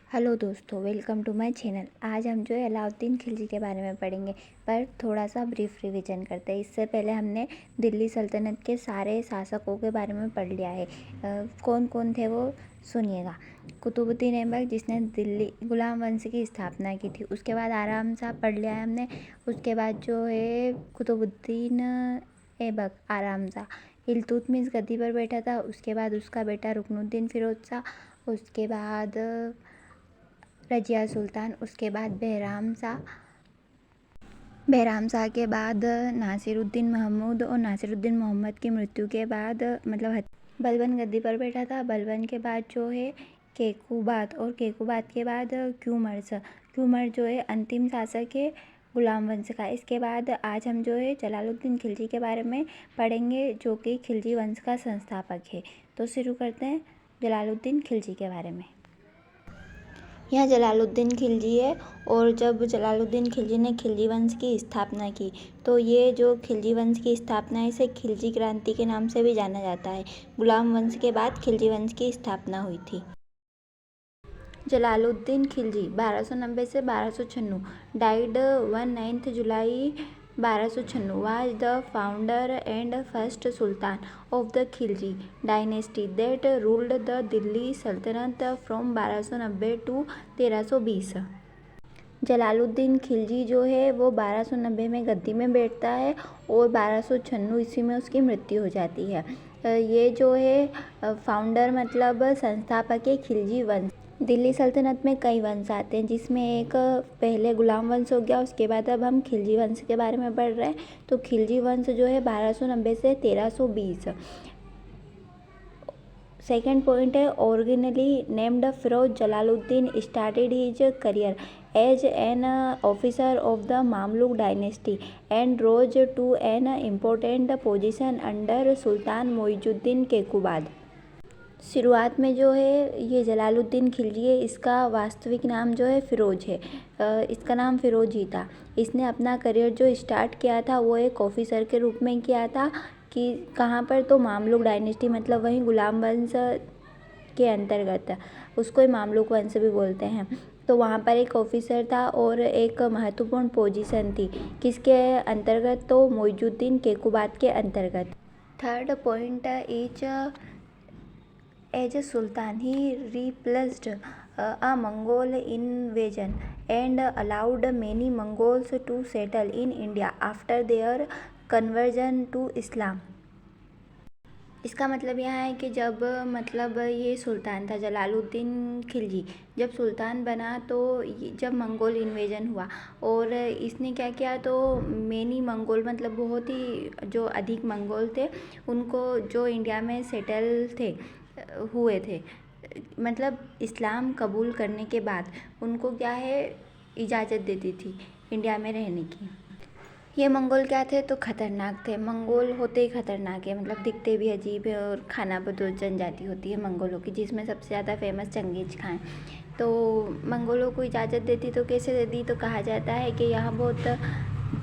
Hello दोस्तों, welcome to my channel. आज हम जो है अलाउद्दीन खिलजी के बारे में पढ़ेंगे, पर थोड़ा सा ब्रीफ रिवीजन करते हैं। इससे पहले हमने दिल्ली सल्तनत के सारे शासकों के बारे में पढ़ लिया है। कौन कौन थे वो सुनिएगा। कुतुबुद्दीन ऐबक, जिसने दिल्ली गुलाम वंश की स्थापना की थी। उसके बाद आराम सा पढ़ लिया है हमने। उसके बाद जो है कुतुबुद्दीन ऐबक आराम सा इल्तुतमिश गद्दी पर बैठा था। उसके बाद उसका बेटा रुकनुद्दीन फिरोज शाह, उसके बाद रजिया सुल्तान, उसके बाद बहराम शाह के बाद नासिरुद्दीन महमूद, और नासिरुद्दीन मोहम्मद की मृत्यु के बाद बलबन गद्दी पर बैठा था। बलबन के बाद जो है केकूबाद, और केकूबाद के बाद क्यूमर जो है अंतिम शासक है गुलाम वंश का। इसके बाद आज हम जो है जलालुद्दीन खिलजी के बारे में पढ़ेंगे, जो कि खिलजी वंश का संस्थापक है। तो शुरू करते हैं जलालुद्दीन खिलजी के बारे में। यह जलालुद्दीन खिलजी है, और जब जलालुद्दीन खिलजी ने खिलजी वंश की स्थापना की, तो ये जो खिलजी वंश की स्थापना है इसे खिलजी क्रांति के नाम से भी जाना जाता है। गुलाम वंश के बाद खिलजी वंश की स्थापना हुई थी। जलालुद्दीन खिलजी 1290 से 1296, died 19 July 1296, was the founder and first sultan of the Khilji dynasty that ruled the Delhi Sultanate from 1290 to 1320। Jalaluddin Khilji जो है वो 1290 में गद्दी में बैठता है, और 1296 ईस्वी में उसकी मृत्यु हो जाती है। ये जो है फाउंडर मतलब संस्थापक है खिलजी वंश। दिल्ली सल्तनत में कई वंश आते हैं, जिसमें एक पहले गुलाम वंश हो गया। उसके बाद अब हम खिलजी वंश के बारे में पढ़ रहे हैं। तो खिलजी वंश जो है 1290 से 1320। सेकेंड पॉइंट है, originally named Firoz Jalaluddin started his career as an officer of the Mamluk dynasty and rose to an important position under Sultan Muizuddin Kaiqubad. शुरुआत में जो है ये जलालुद्दीन खिलजी है, इसका वास्तविक नाम जो है फ़िरोज़ है। इसका नाम फ़िरोज़ ही था। इसने अपना करियर जो स्टार्ट किया था वो एक ऑफिसर के रूप में किया था। कि कहाँ पर, तो मामलुक डायनेस्टी मतलब वहीं गुलाम वंश के अंतर्गत, उसको ही मामलुक वंश भी बोलते हैं। तो वहाँ पर एक ऑफिसर था और एक महत्वपूर्ण पोजीशन थी। किसके अंतर्गत, तो मुइजुद्दीन केकूबाद के अंतर्गत। Third point is As a sultan, he repulsed a Mongol invasion and allowed many Mongols to settle in India after their conversion to Islam। इसका मतलब यह है कि जब मतलब ये सुल्तान था जलालुद्दीन खिलजी, जब सुल्तान बना तो जब मंगोल इन्वेजन हुआ, और इसने क्या किया, तो मेनी मंगोल मतलब बहुत ही जो अधिक मंगोल थे उनको जो इंडिया में सेटल हुए थे, मतलब इस्लाम कबूल करने के बाद उनको क्या है इजाज़त देती थी इंडिया में रहने की। ये मंगोल क्या थे, तो खतरनाक थे। मंगोल होते ही खतरनाक है, मतलब दिखते भी अजीब है, और खाना बदोश जनजाति होती है मंगोलों की, जिसमें सबसे ज़्यादा फेमस चंगेज खां। तो मंगोलों को इजाज़त देती तो कैसे दे दी, तो कहा जाता है कि यहाँ बहुत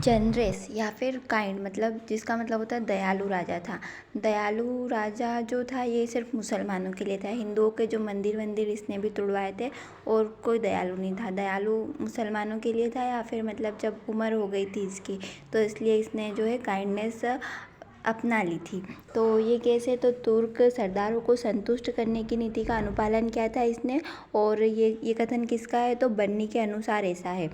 जनरस या फिर काइंड, मतलब जिसका मतलब होता है दयालु राजा था। दयालु राजा जो था ये सिर्फ मुसलमानों के लिए था। हिंदुओं के जो मंदिर इसने भी तुड़वाए थे, और कोई दयालु नहीं था। दयालु मुसलमानों के लिए था, या फिर मतलब जब उम्र हो गई थी इसकी, तो इसलिए इसने जो है काइंडनेस अपना ली थी। तो ये कैसे, तो तुर्क सरदारों को संतुष्ट करने की नीति का अनुपालन किया था इसने। और ये कथन किसका है, तो बन्नी के अनुसार ऐसा है।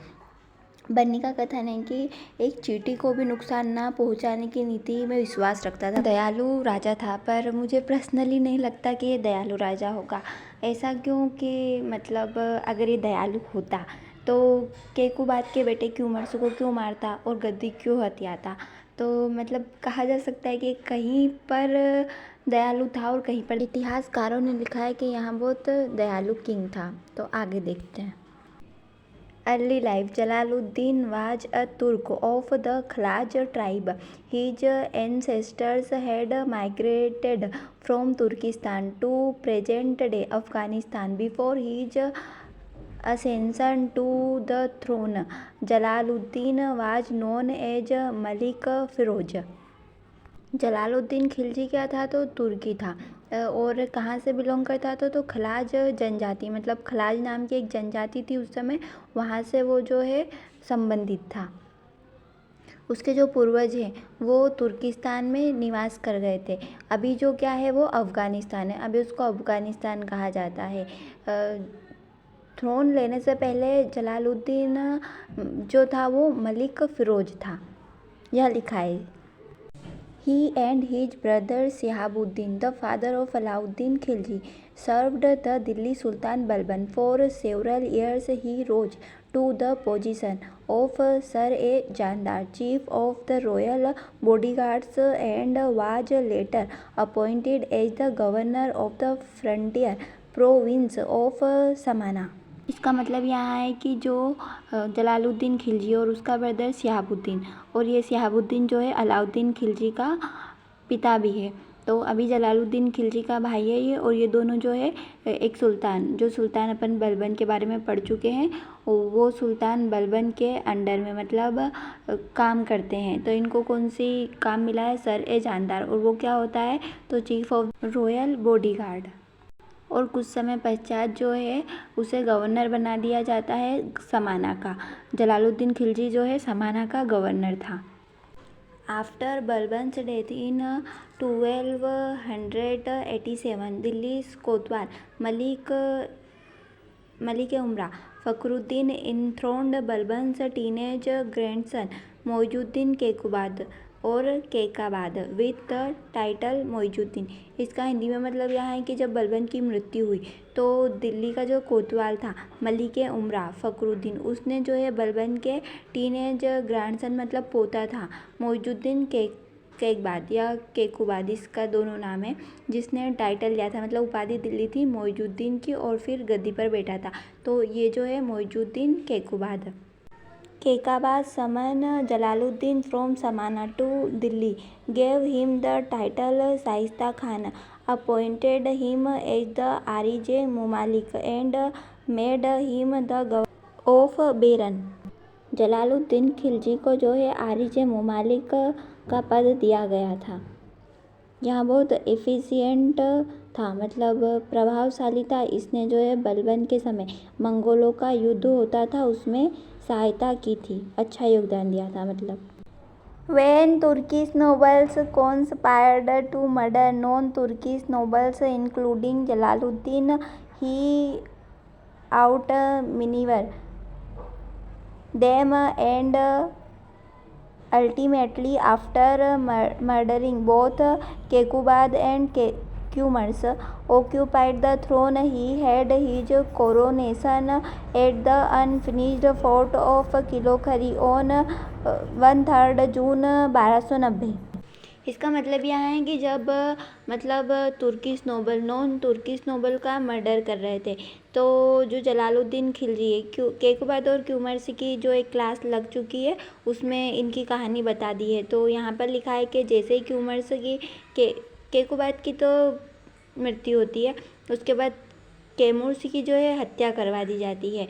बन्नी का कथन है कि एक चींटी को भी नुकसान ना पहुंचाने की नीति में विश्वास रखता था। दयालु राजा था, पर मुझे पर्सनली नहीं लगता कि ये दयालु राजा होगा। ऐसा क्यों कि मतलब अगर ये दयालु होता तो केकूबाद के बेटे क्यूमर्स को क्यों मारता और गद्दी क्यों हथियाता। तो मतलब कहा जा सकता है कि कहीं पर दयालु था और कहीं पर। इतिहासकारों ने लिखा है कि यहाँ बहुत दयालु किंग था। तो आगे देखते हैं। Early life, Jalaluddin was a Turk of the Khalaj tribe. His ancestors had migrated from Turkestan to present-day Afghanistan before his ascension to the throne. Jalaluddin was known as Malik Firoz। Jalaluddin Khilji क्या था, तो तुर्की था। और कहाँ से belong करता था, तो खलाज जनजाति, मतलब खलाज नाम की एक जनजाति थी उस समय, वहाँ से वो जो है संबंधित था। उसके जो पूर्वज हैं वो तुर्किस्तान में निवास कर गए थे। अभी जो क्या है वो अफ़गानिस्तान है, अभी उसको अफ़गानिस्तान कहा जाता है। थ्रोन लेने से पहले जलालुद्दीन जो था वो मलिक फ़िरोज़ था, यह लिखा है। He and his brother Shihabuddin, the father of Alauddin Khilji, served the Delhi Sultan Balban. For several years he rose to the position of Sar-e-Jandar, chief of the royal bodyguards, and was later appointed as the governor of the frontier province of Samana. इसका मतलब यहाँ है कि जो जलालुद्दीन खिलजी और उसका brother Shihabuddin, और ये शिहाबुद्दीन जो है अलाउद्दीन खिलजी का पिता भी है। तो अभी जलालुद्दीन खिलजी का भाई है ये, और ये दोनों जो है एक सुल्तान, जो सुल्तान अपन बलबन के बारे में पढ़ चुके हैं, वो सुल्तान बलबन के अंडर में मतलब काम करते हैं। तो इनको कौन सी काम मिला है, सर-ए-जानदार, और वो क्या होता है, तो चीफ ऑफ रॉयल बॉडीगार्ड। और कुछ समय पश्चात जो है उसे गवर्नर बना दिया जाता है समाना का। जलालुद्दीन खिलजी जो है समाना का गवर्नर था। After Balban's death in 1287 Delhi kotwal Malik Umara Fakhruddin enthroned Balban's teenage grandson Muizuddin Kaiqubad with the title Muizuddin. इसका हिंदी में मतलब यह है कि जब बलबन की मृत्यु हुई तो दिल्ली का जो कोतवाल था मलिक उमरा फखरुद्दीन, उसने जो है बलबन के टीनेज ग्रैंडसन मतलब पोता था मोइजुद्दीन केकबाद या केकुबाद, इसका दोनों नाम है, जिसने टाइटल लिया था, मतलब उपाधि दिल्ली थी मोइजुद्दीन की, और फिर गद्दी पर बैठा था, तो ये जो है Moizuddin Kaikubad. Kaikubad summon Jalaluddin from Samana to Delhi, gave him the title Shaista Khan, appointed him as the Arij Mumalik and made him the governor of Baran. Jalaluddin Khilji को जो है आरिज मुमालिक का पद दिया गया था। यहाँ बहुत एफिशिएंट था, मतलब प्रभावशाली था। इसने जो है बलबन के समय मंगोलों का युद्ध होता था उसमें सहायता की थी, अच्छा योगदान दिया था मतलब। When Turkish nobles conspired to murder non-Turkish nobles including Jalaluddin, he outmaneuvered them and ultimately, after murdering both Kekubad and Kumars, occupied the throne. He had his coronation at the unfinished fort of Kilokhari on 1/3 जून 1290। इसका मतलब यह है कि जब मतलब non Turkish Nobel का murder कर रहे थे, तो जो जलालुद्दीन खिलजी है, केकुबाद और क्यूमर्स की जो एक क्लास लग चुकी है उसमें इनकी कहानी बता दी है। तो यहाँ पर लिखा है कि जैसे ही क्यूमर्स की केकुबाद की तो मृत्यु होती है, उसके बाद कैमूर्स की जो है हत्या करवा दी जाती है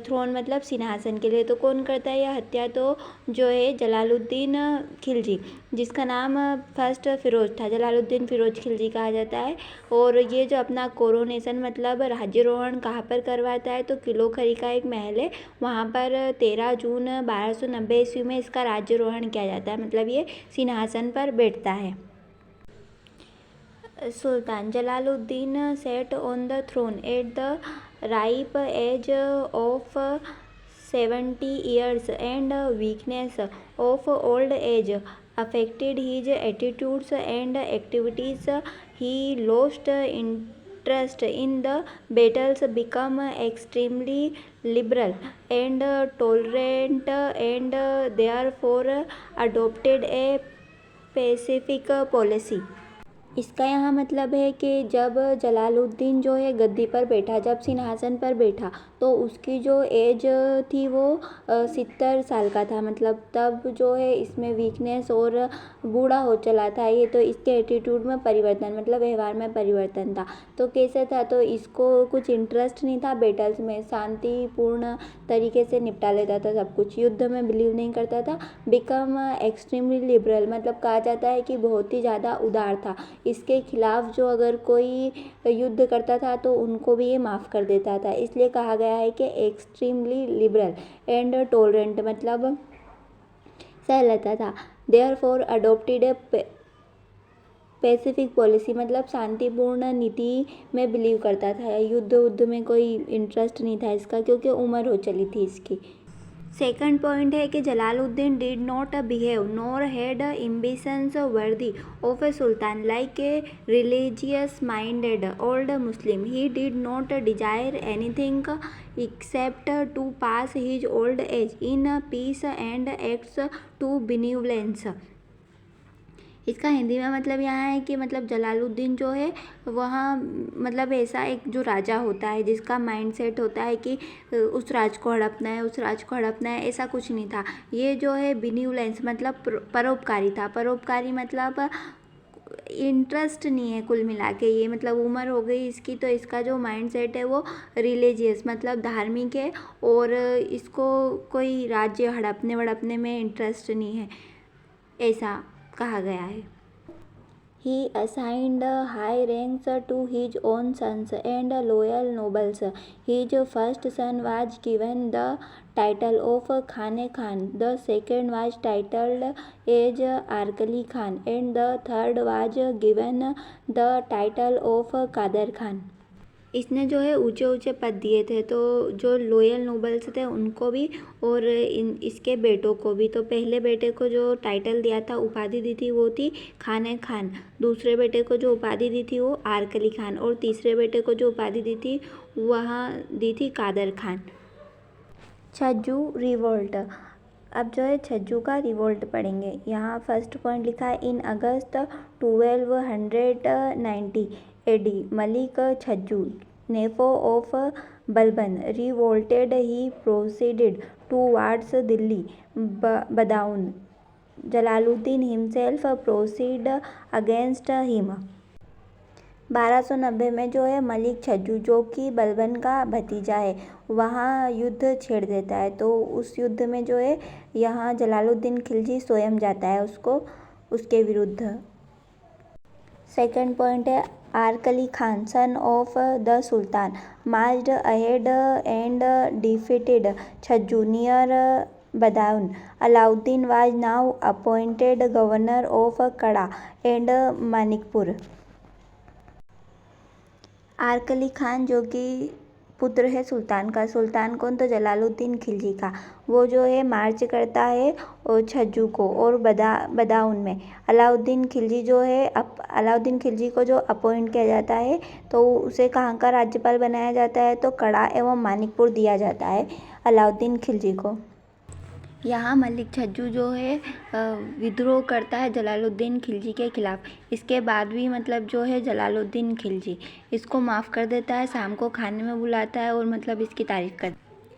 थ्रोन मतलब सिंहासन के लिए। तो कौन करता है यह हत्या, तो जो है जलालुद्दीन खिलजी, जिसका नाम फर्स्ट फ़िरोज़ था, जलालुद्दीन फ़िरोज़ खिलजी कहा जाता है। और ये जो अपना कोरोनेशन मतलब राज्यारोहण कहाँ पर करवाता है, तो किलोखरी का एक महल है, वहाँ पर 13 जून 1290 ईस्वी में इसका राज्यारोहण किया जाता है, मतलब ये सिंहासन पर बैठता है। Sultan Jalaluddin sat on the throne at the ripe age of 70 years, and weakness of old age affected his attitudes and activities. He lost interest in the battles, became extremely liberal and tolerant, and therefore adopted a pacifist policy. इसका यहाँ मतलब है कि जब जलालुद्दीन जो है गद्दी पर बैठा, जब सिंहासन पर बैठा, तो उसकी जो एज थी वो 70 साल का था, मतलब तब जो है इसमें वीकनेस और बूढ़ा हो चला था ये, तो इसके एटीट्यूड में परिवर्तन मतलब व्यवहार में परिवर्तन था। तो कैसे था, तो इसको कुछ इंटरेस्ट नहीं था बैटल्स में, शांतिपूर्ण तरीके से निपटा लेता था सब कुछ, युद्ध में बिलीव नहीं करता था। बिकम एक्सट्रीमली लिबरल मतलब कहा जाता है कि बहुत ही ज़्यादा उदार था, इसके खिलाफ जो अगर कोई युद्ध करता था तो उनको भी ये माफ़ कर देता था। इसलिए कहा गया है कि एक्सट्रीमली लिबरल एंड टॉलरेंट, मतलब सह लेता था। देयरफॉर अडॉप्टेड ए पैसिफिक पॉलिसी, मतलब शांतिपूर्ण नीति में बिलीव करता था। युद्ध में कोई इंटरेस्ट नहीं था इसका, क्योंकि उम्र हो चली थी इसकी। सेकंड पॉइंट है कि Jalaluddin did not behave nor had ambitions worthy of A Sultan like a religious minded old Muslim. He did not Dzire anything except to pass his old age in peace and acts to benevolence। इसका हिंदी में मतलब यहाँ है कि मतलब जलालुद्दीन जो है वह मतलब ऐसा एक जो राजा होता है जिसका माइंड सेट होता है कि उस राज को हड़पना है, उस राज को हड़पना है, ऐसा कुछ नहीं था। ये जो है बिन्यूलेंस मतलब परोपकारी था। परोपकारी मतलब इंटरेस्ट नहीं है कुल मिला के। ये मतलब उम्र हो गई इसकी तो इसका जो माइंड सेट है वो रिलीजियस मतलब धार्मिक है, और इसको कोई राज्य हड़पने वड़पने में इंटरेस्ट नहीं है, ऐसा कहा गया है। He assigned high ranks to his own sons and loyal nobles. His first son was given the title of Khane Khan, the second was titled as Arkali Khan, and the third was given the title of Kader Khan। इसने जो है ऊंचे ऊंचे पद दिए थे, तो जो लोयल नोबल्स थे उनको भी और इसके बेटों को भी। तो पहले बेटे को जो टाइटल दिया था, उपाधि दी थी, वो थी खाने खान। दूसरे बेटे को जो उपाधि दी थी वो आरकली खान, और तीसरे बेटे को जो उपाधि दी थी वहाँ दी थी कादर खान। छज्जू रिवोल्ट। अब जो है छज्जू का रिवोल्ट पढ़ेंगे। यहाँ फर्स्ट पॉइंट लिखा है, in August 1290 AD Malik Chhajju nephew of Balban revolted. He proceeded towards Delhi Budaun. Jalaluddin himself proceed against him. 1290 में जो है मलिक छज्जू जो कि बलबन का भतीजा है वहाँ युद्ध छेड़ देता है। तो उस युद्ध में जो है यहाँ जलालुद्दीन खिलजी स्वयं जाता है उसके विरुद्ध। सेकंड पॉइंट है, Arkali Khan son of the sultan marched ahead and defeated Chhajju near Budaun. Alauddin was now appointed governor of Kara and Manikpur. Arkali Khan जो कि पुत्र है सुल्तान का। सुल्तान कौन? तो जलालुद्दीन खिलजी का। वो जो है मार्च करता है और छज्जू को और बदाऊन में। अलाउद्दीन खिलजी जो है अलाउद्दीन खिलजी को जो अपॉइंट किया जाता है तो उसे कहाँ का राज्यपाल बनाया जाता है? तो कड़ा एवं मानिकपुर दिया जाता है अलाउद्दीन खिलजी को। यहाँ मलिक छज्जू जो है विद्रोह करता है जलालुद्दीन खिलजी के खिलाफ। इसके बाद भी मतलब जो है जलालुद्दीन खिलजी इसको माफ़ कर देता है, शाम को खाने में बुलाता है और मतलब इसकी तारीफ़ कर।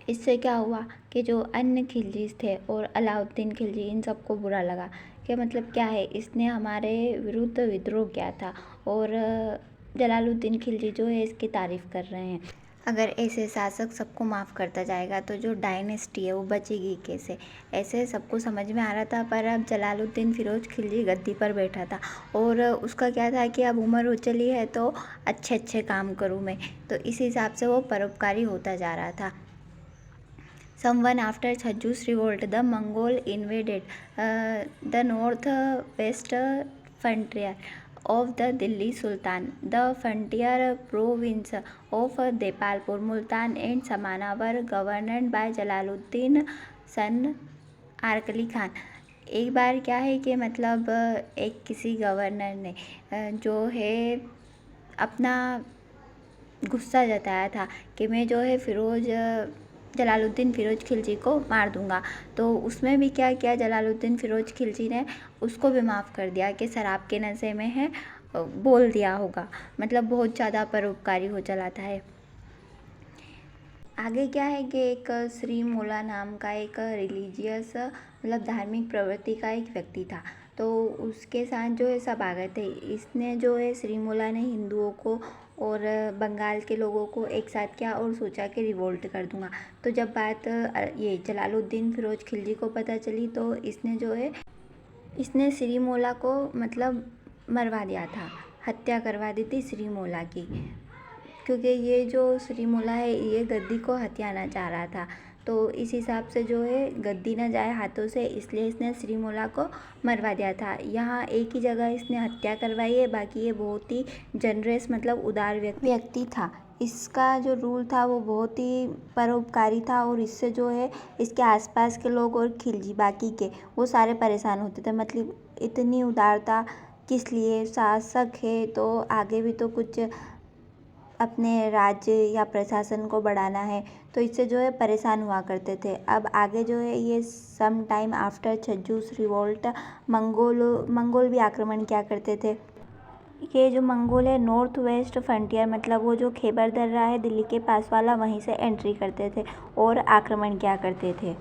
इससे क्या हुआ कि जो अन्य खिलजीज थे और अलाउद्दीन खिलजी इन सबको बुरा लगा कि मतलब क्या है, इसने हमारे विरुद्ध विद्रोह किया था और जलालुद्दीन खिलजी जो है इसकी तारीफ़ कर रहे हैं। अगर ऐसे शासक सबको माफ़ करता जाएगा तो जो डायनेस्टी है वो बचेगी कैसे? ऐसे सबको समझ में आ रहा था। पर अब जलालुद्दीन फिरोज खिलजी गद्दी पर बैठा था और उसका क्या था कि अब उम्र हो चली है तो अच्छे अच्छे काम करूँ मैं, तो इस हिसाब से वो परोपकारी होता जा रहा था। Sometime after Chhajju's revolt, the Mongol invaded the north-west frontier of the Delhi Sultan. The frontier province of Depalpur, Multan and Samana were governed by Jalaluddin son आरकली Khan. एक बार क्या है कि मतलब एक किसी गवर्नर ने जो है अपना गुस्सा जताया था कि मैं जो है जलालुद्दीन फिरोज खिलजी को मार दूंगा। तो उसमें भी क्या किया, जलालुद्दीन फिरोज खिलजी ने उसको भी माफ़ कर दिया कि शराब के नशे में है, बोल दिया होगा। मतलब बहुत ज़्यादा परोपकारी हो चला था। आगे क्या है कि एक श्री मोला नाम का एक रिलीजियस मतलब धार्मिक प्रवृत्ति का एक व्यक्ति था। तो उसके साथ जो है सब आ गए थे। इसने जो है श्री मोला ने हिंदुओं को और बंगाल के लोगों को एक साथ किया और सोचा कि रिवोल्ट कर दूंगा। तो जब बात ये जलालुद्दीन फिरोज खिलजी को पता चली तो इसने श्री मोला को मतलब मरवा दिया था। हत्या करवा दी थी श्रीमोला की, क्योंकि ये जो श्रीमोला है ये गद्दी को हथियाना चाह रहा था। तो इस हिसाब से जो है गद्दी ना जाए हाथों से, इसलिए इसने श्रीमोला को मरवा दिया था। यहाँ एक ही जगह इसने हत्या करवाई है, बाकी ये बहुत ही जनरस मतलब उदार व्यक्ति था। इसका जो रूल था वो बहुत ही परोपकारी था, और इससे जो है इसके आसपास के लोग और खिलजी बाकी के वो सारे परेशान होते थे। मतलब इतनी उदारता किस लिए, शासक है तो आगे भी तो कुछ अपने राज्य या प्रशासन को बढ़ाना है, तो इससे जो है परेशान हुआ करते थे। अब आगे जो है ये some time after Chhajju's revolt Mongol भी आक्रमण किया करते थे। ये जो मंगोल है नॉर्थ वेस्ट फ्रंटियर मतलब वो जो खैबर दर्रा है दिल्ली के पास वाला, वहीं से एंट्री करते थे और आक्रमण किया करते थे।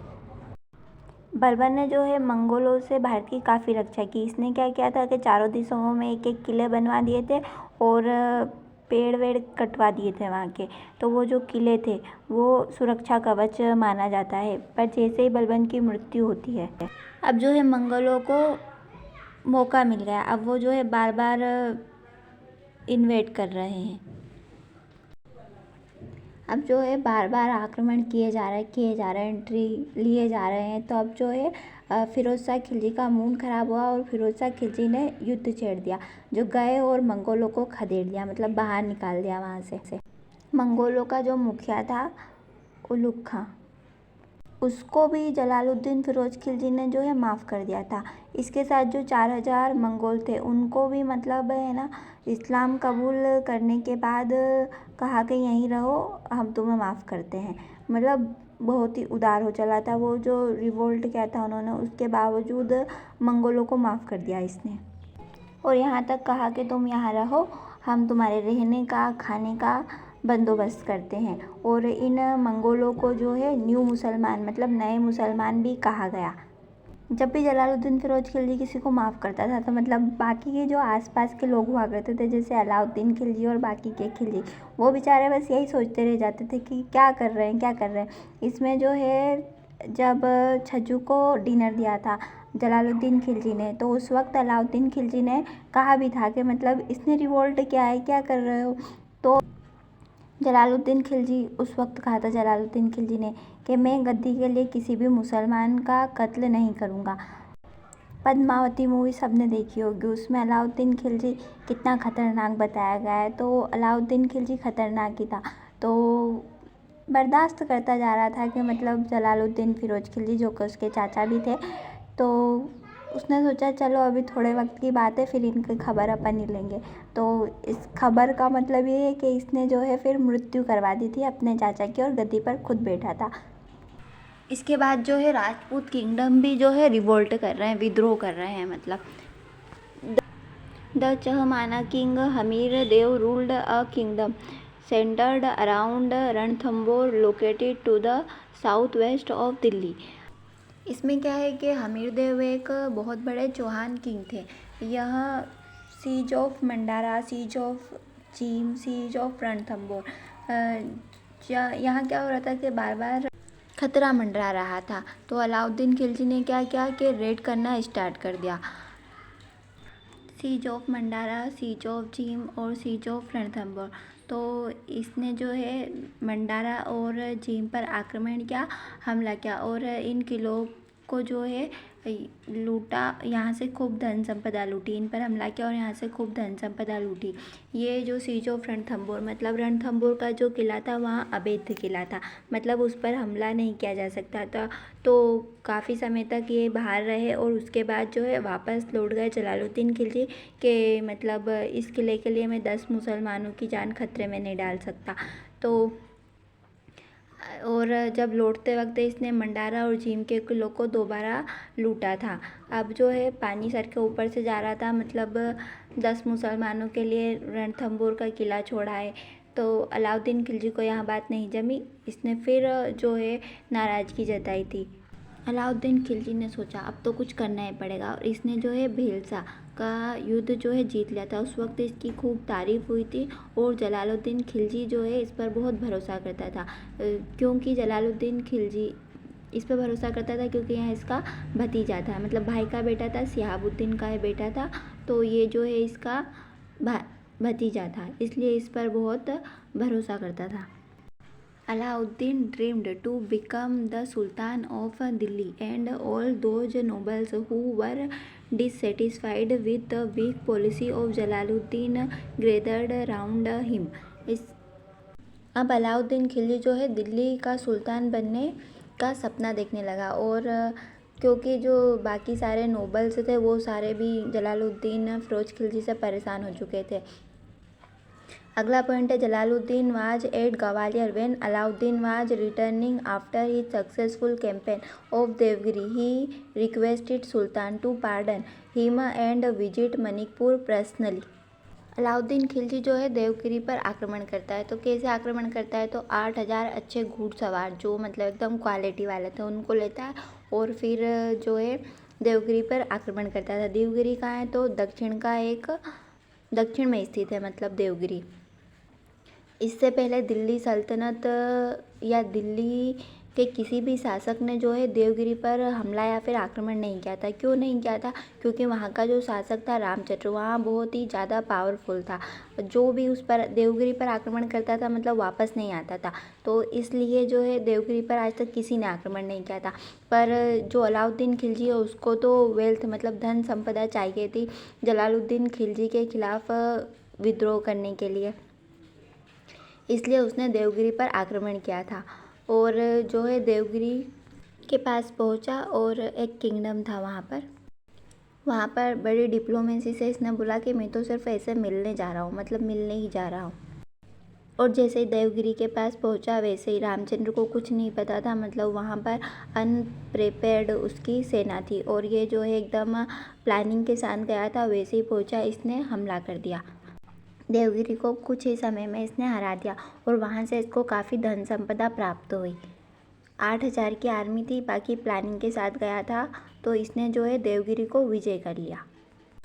बर्बर ने जो है मंगोलों से भारत की काफ़ी रक्षा की। इसने क्या किया था कि चारों दिशाओं में एक एक किले बनवा दिए थे और पेड़ वेड़ कटवा दिए थे वहाँ के। तो वो जो किले थे वो सुरक्षा कवच माना जाता है। पर जैसे ही बलबन की मृत्यु होती है, अब जो है मंगोलों को मौका मिल गया। अब वो जो है बार बार इन्वेड कर रहे हैं। अब जो है बार बार आक्रमण किए जा रहे हैं, एंट्री लिए जा रहे हैं। तो अब जो है फिरोज शाह खिलजी का मूड खराब हुआ और फिरोज शाह खिलजी ने युद्ध छेड़ दिया, जो गए और मंगोलों को खदेड़ दिया, मतलब बाहर निकाल दिया वहाँ से। मंगोलों का जो मुखिया था उलुग खां, उसको भी जलालुद्दीन फिरोज खिलजी ने जो है माफ़ कर दिया था। इसके साथ जो 4000 मंगोल थे उनको भी मतलब है ना इस्लाम कबूल करने के बाद कहा कि यहीं रहो, हम तुम्हें माफ़ करते हैं। मतलब बहुत ही उदार हो चला था वो जो रिवोल्ट किया था उन्होंने, उसके बावजूद मंगोलों को माफ़ कर दिया इसने। और यहाँ तक कहा कि तुम यहाँ रहो, हम तुम्हारे रहने का खाने का बंदोबस्त करते हैं। और इन मंगोलों को जो है न्यू मुसलमान मतलब नए मुसलमान भी कहा गया। जब भी जलालुद्दीन फिरोज खिलजी किसी को माफ़ करता था तो मतलब बाकी के जो आसपास के लोग हुआ करते थे, जैसे अलाउद्दीन खिलजी और बाकी के खिलजी, वो बेचारे बस यही सोचते रह जाते थे कि क्या कर रहे हैं क्या कर रहे हैं। इसमें जो है जब छज्जू को डिनर दिया था जलालुद्दीन खिलजी ने, तो उस वक्त अलाउद्दीन खिलजी ने कहा भी था कि मतलब इसने रिवोल्ट किया है, क्या कर रहे हो। तो जलालुद्दीन खिलजी उस वक्त कहा था जलालुद्दीन खिलजी ने कि मैं गद्दी के लिए किसी भी मुसलमान का कत्ल नहीं करूँगा। पद्मावती मूवी सबने देखी होगी, उसमें अलाउद्दीन खिलजी कितना खतरनाक बताया गया है। तो अलाउद्दीन खिलजी खतरनाक ही था, तो बर्दाश्त करता जा रहा था कि मतलब जलालुद्दीन फिरोज खिलजी जो कि उसके चाचा भी थे, तो उसने सोचा चलो अभी थोड़े वक्त की बात है, फिर इनकी खबर अपन ही लेंगे। तो इस खबर का मतलब ये है कि इसने जो है फिर मृत्यु करवा दी थी अपने चाचा की और गद्दी पर खुद बैठा था। इसके बाद जो है राजपूत किंगडम भी जो है रिवोल्ट कर रहे हैं, विद्रोह कर रहे हैं। मतलब the Chahamana king Hammir Dev ruled a kingdom centered around Ranthambore located to the southwest of Delhi. इसमें क्या है कि हमीर देव एक बहुत बड़े चौहान किंग थे। यह siege of Mandara, siege of Jhain, siege of Ranthambore, यहाँ क्या हो रहा था कि बार बार खतरा मंडरा रहा था। तो अलाउद्दीन खिलजी ने क्या किया कि रेड करना स्टार्ट कर दिया। Siege of Mandara, siege of Jhain और सीज ऑफ रणथंभौर। तो इसने जो है मंडारा और जीम पर आक्रमण किया, हमला किया और इन किलों को जो है लूटा, यहाँ से खूब धन संपदा लूटी, इन पर हमला किया और यहाँ से खूब धन संपदा लूटी। ये जो सीज ऑफ रणथंभौर मतलब रणथंभौर का जो किला था वहाँ अवैध किला था, मतलब उस पर हमला नहीं किया जा सकता था। तो काफ़ी समय तक ये बाहर रहे और उसके बाद जो है वापस लौट गए जलालुद्दीन खिलजी के मतलब इस किले के लिए मैं 10 मुसलमानों की जान खतरे में नहीं डाल सकता। तो और जब लौटते वक्त इसने मंडारा और जीम के किलों को दोबारा लूटा था। अब जो है पानी सर के ऊपर से जा रहा था, मतलब 10 मुसलमानों के लिए रणथंभौर का किला छोड़ा है। तो अलाउद्दीन खिलजी को यहाँ बात नहीं जमी, इसने फिर जो है नाराज़गी जताई थी। अलाउद्दीन खिलजी ने सोचा अब तो कुछ करना ही पड़ेगा और इसने जो है भेलसा का युद्ध जो है जीत लिया था। उस वक्त इसकी खूब तारीफ हुई थी और जलालुद्दीन खिलजी जो है इस पर बहुत भरोसा करता था, क्योंकि जलालुद्दीन खिलजी इस पर भरोसा करता था क्योंकि यहाँ इसका भतीजा था, मतलब भाई का बेटा था, सिहाबुद्दीन का बेटा था। तो ये जो है इसका भतीजा था, इसलिए इस पर बहुत भरोसा करता था। Alauddin dreamed to become the Sultan of Delhi, and all those nobles who were dissatisfied with the weak policy of Jalaluddin gathered around him. इस अब अलाउद्दीन खिलजी जो है दिल्ली का सुल्तान बनने का सपना देखने लगा, और क्योंकि जो बाकी सारे नोबल्स थे वो सारे भी जलालुद्दीन फिरोज खिलजी से परेशान हो चुके थे। अगला पॉइंट है Jalaluddin was at Gwalior when Alauddin was returning after his successful campaign of Devagiri. He requested sultan to pardon him and visit Manipur personally. Alauddin Khilji जो है देवगिरी पर आक्रमण करता है। तो कैसे आक्रमण करता है, तो 8,000 अच्छे घुड़सवार जो मतलब एकदम क्वालिटी वाले थे उनको लेता है और फिर जो है देवगिरी पर आक्रमण करता था। देवगिरी कहाँ है, तो दक्षिण में स्थित है, मतलब देवगिरी। इससे पहले दिल्ली सल्तनत या दिल्ली के किसी भी शासक ने जो है देवगिरी पर हमला या फिर आक्रमण नहीं किया था। क्यों नहीं किया था, क्योंकि वहाँ का जो शासक था रामचंद्र, वहाँ बहुत ही ज़्यादा पावरफुल था। जो भी उस पर देवगिरी पर आक्रमण करता था मतलब वापस नहीं आता था, तो इसलिए जो है देवगिरी पर आज तक किसी ने आक्रमण नहीं किया था। पर जो अलाउद्दीन खिलजी है उसको तो वेल्थ मतलब धन संपदा चाहिए थी जलालुद्दीन खिलजी के खिलाफ विद्रोह करने के लिए, इसलिए उसने देवगिरी पर आक्रमण किया था। और जो है देवगिरी के पास पहुंचा और एक किंगडम था वहाँ पर बड़ी डिप्लोमेसी से इसने बोला कि मैं तो सिर्फ ऐसे मिलने जा रहा हूँ, मतलब मिलने ही जा रहा हूँ। और जैसे ही देवगिरी के पास पहुंचा वैसे ही रामचंद्र को कुछ नहीं पता था, मतलब वहाँ पर अनप्रिपेयर्ड उसकी सेना थी और ये जो है एकदम प्लानिंग के साथ गया था। वैसे ही पहुंचा, इसने हमला कर दिया। देवगिरी को कुछ ही समय में इसने हरा दिया और वहाँ से इसको काफ़ी धन संपदा प्राप्त हुई। 8,000 की आर्मी थी, बाकी प्लानिंग के साथ गया था, तो इसने जो है देवगिरी को विजय कर लिया।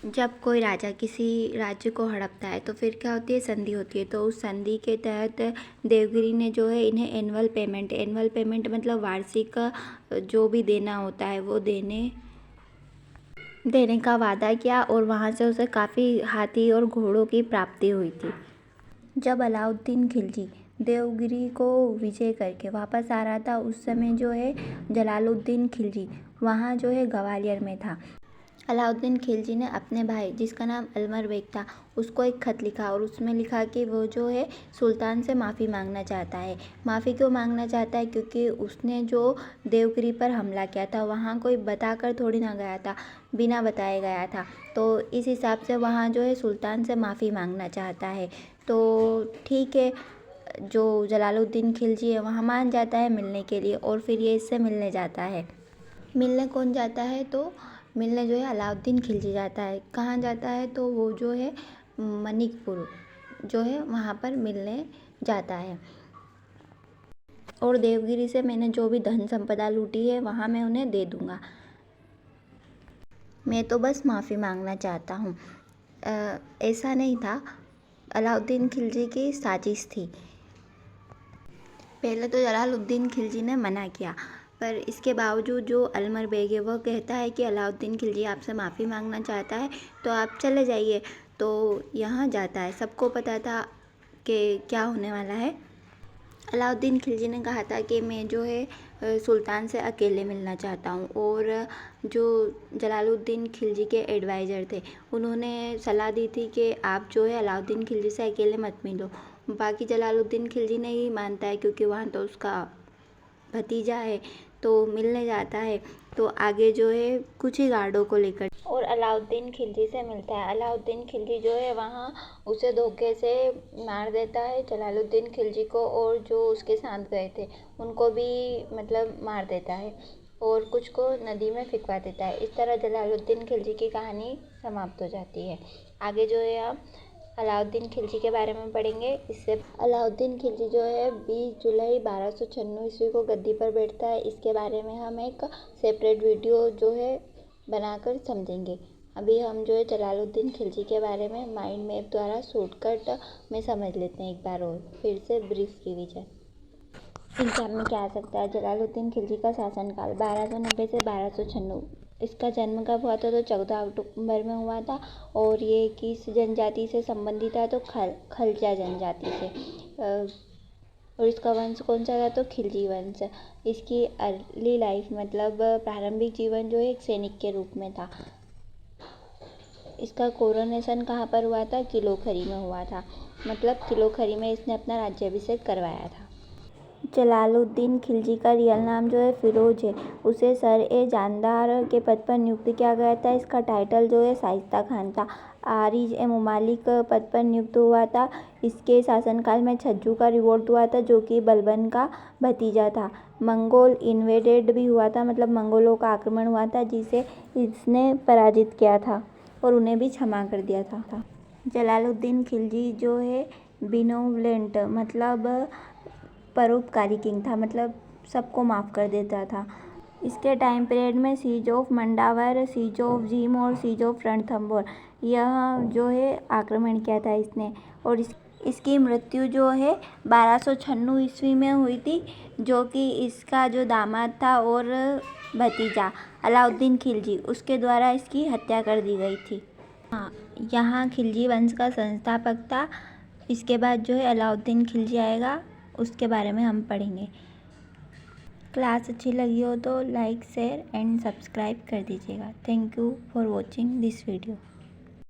जब कोई राजा किसी राज्य को हड़पता है तो फिर क्या होती है, संधि होती है। तो उस संधि के तहत देवगिरी ने जो है इन्हें एनुअल पेमेंट मतलब वार्षिक जो भी देना होता है वो देने का वादा किया, और वहाँ से उसे काफ़ी हाथी और घोड़ों की प्राप्ति हुई थी। जब अलाउद्दीन खिलजी देवगिरी को विजय करके वापस आ रहा था उस समय जो है जलालुद्दीन खिलजी वहाँ जो है ग्वालियर में था। अलाउद्दीन खिलजी ने अपने भाई जिसका नाम अलमर बेग था उसको एक खत लिखा और उसमें लिखा कि वो जो है सुल्तान से माफ़ी मांगना चाहता है। माफ़ी क्यों मांगना चाहता है, क्योंकि उसने जो देवगिरी पर हमला किया था वहाँ कोई बताकर थोड़ी ना गया था, बिना बताए गया था। तो इस हिसाब से वहाँ जो है सुल्तान से माफ़ी मांगना चाहता है। तो ठीक है, जो जलालुद्दीन खिलजी है वहाँ मान जाता है मिलने के लिए, और फिर ये इससे मिलने जाता है। मिलने कौन जाता है, तो मिलने जो है अलाउद्दीन खिलजी जाता है। कहाँ जाता है, तो वो जो है मणिपुर जो है वहाँ पर मिलने जाता है। और देवगिरी से मैंने जो भी धन संपदा लूटी है वहाँ मैं उन्हें दे दूँगा, मैं तो बस माफ़ी मांगना चाहता हूँ। ऐसा नहीं था, अलाउद्दीन खिलजी की साजिश थी। पहले तो जलालुद्दीन खिलजी ने मना किया, पर इसके बावजूद जो अलमर बेग है वह कहता है कि अलाउद्दीन खिलजी आपसे माफ़ी मांगना चाहता है तो आप चले जाइए। तो यहाँ जाता है, सबको पता था कि क्या होने वाला है। अलाउद्दीन खिलजी ने कहा था कि मैं जो है सुल्तान से अकेले मिलना चाहता हूँ, और जो जलालुद्दीन खिलजी के एडवाइज़र थे उन्होंने सलाह दी थी कि आप जो है अलाउद्दीन खिलजी से अकेले मत मिलो। बाकी जलालुद्दीन खिलजी नहीं मानता है क्योंकि वहाँ तो उसका भतीजा है, तो मिलने जाता है। तो आगे जो है कुछ ही गार्डों को लेकर और अलाउद्दीन खिलजी से मिलता है। अलाउद्दीन खिलजी जो है वहाँ उसे धोखे से मार देता है जलालुद्दीन खिलजी को, और जो उसके साथ गए थे उनको भी मतलब मार देता है, और कुछ को नदी में फेंकवा देता है। इस तरह जलालुद्दीन खिलजी की कहानी समाप्त हो जाती है। आगे जो है आप अलाउद्दीन खिलजी के बारे में पढ़ेंगे। इससे अलाउद्दीन खिलजी जो है 20 जुलाई 1296 ईस्वी को गद्दी पर बैठता है। इसके बारे में हम एक सेपरेट वीडियो जो है बनाकर समझेंगे। अभी हम जो है जलालुद्दीन खिलजी के बारे में माइंड मैप द्वारा शॉर्टकट में समझ लेते हैं एक बार और फिर से ब्रीफ रिवीजन। एग्जाम में क्या आ सकता है, जलालुद्दीन खिलजी का शासनकाल 1290 से 1296 इसका जन्म कब हुआ था? तो 14 अक्टूबर में हुआ था। और ये किस जनजाति से संबंधित था? तो खलचा जनजाति से। और इसका वंश कौन सा था? तो खिलजी वंश। इसकी अर्ली लाइफ मतलब प्रारंभिक जीवन जो है एक सैनिक के रूप में था। इसका कोरोनेशन कहाँ पर हुआ था? किलोखरी में हुआ था। मतलब किलोखरी में इसने अपना राज्याभिषेक करवाया था। जलालुद्दीन खिलजी का रियल नाम जो है फिरोज है। उसे सर-ए-जानदार के पद पर नियुक्त किया गया था। इसका टाइटल जो है शाइस्ता खान था। आरिज-ए-मुमालिक पद पर नियुक्त हुआ था। इसके शासनकाल में छज्जू का रिवोल्ट हुआ था जो कि बलबन का भतीजा था। मंगोल इन्वेडेड भी हुआ था, मतलब मंगोलों का आक्रमण हुआ था जिसे इसने पराजित किया था और उन्हें भी क्षमा कर दिया था। जलालुद्दीन खिलजी जो है बिनोवलेंट मतलब परोपकारी किंग था, मतलब सबको माफ़ कर देता था। इसके टाइम पीरियड में siege of Mandawar, siege of Jhain और सीज ऑफ रणथंभौर यह जो है आक्रमण किया था इसने। और इसकी मृत्यु जो है 1296 ईस्वी में हुई थी, जो कि इसका जो दामाद था और भतीजा अलाउद्दीन खिलजी उसके द्वारा इसकी हत्या कर दी गई थी। हाँ, यहाँ खिलजी वंश का संस्थापक था। इसके बाद जो है अलाउद्दीन खिलजी आएगा, उसके बारे में हम पढ़ेंगे। क्लास अच्छी लगी हो तो लाइक, शेयर एंड सब्सक्राइब कर दीजिएगा। Thank you for watching this video.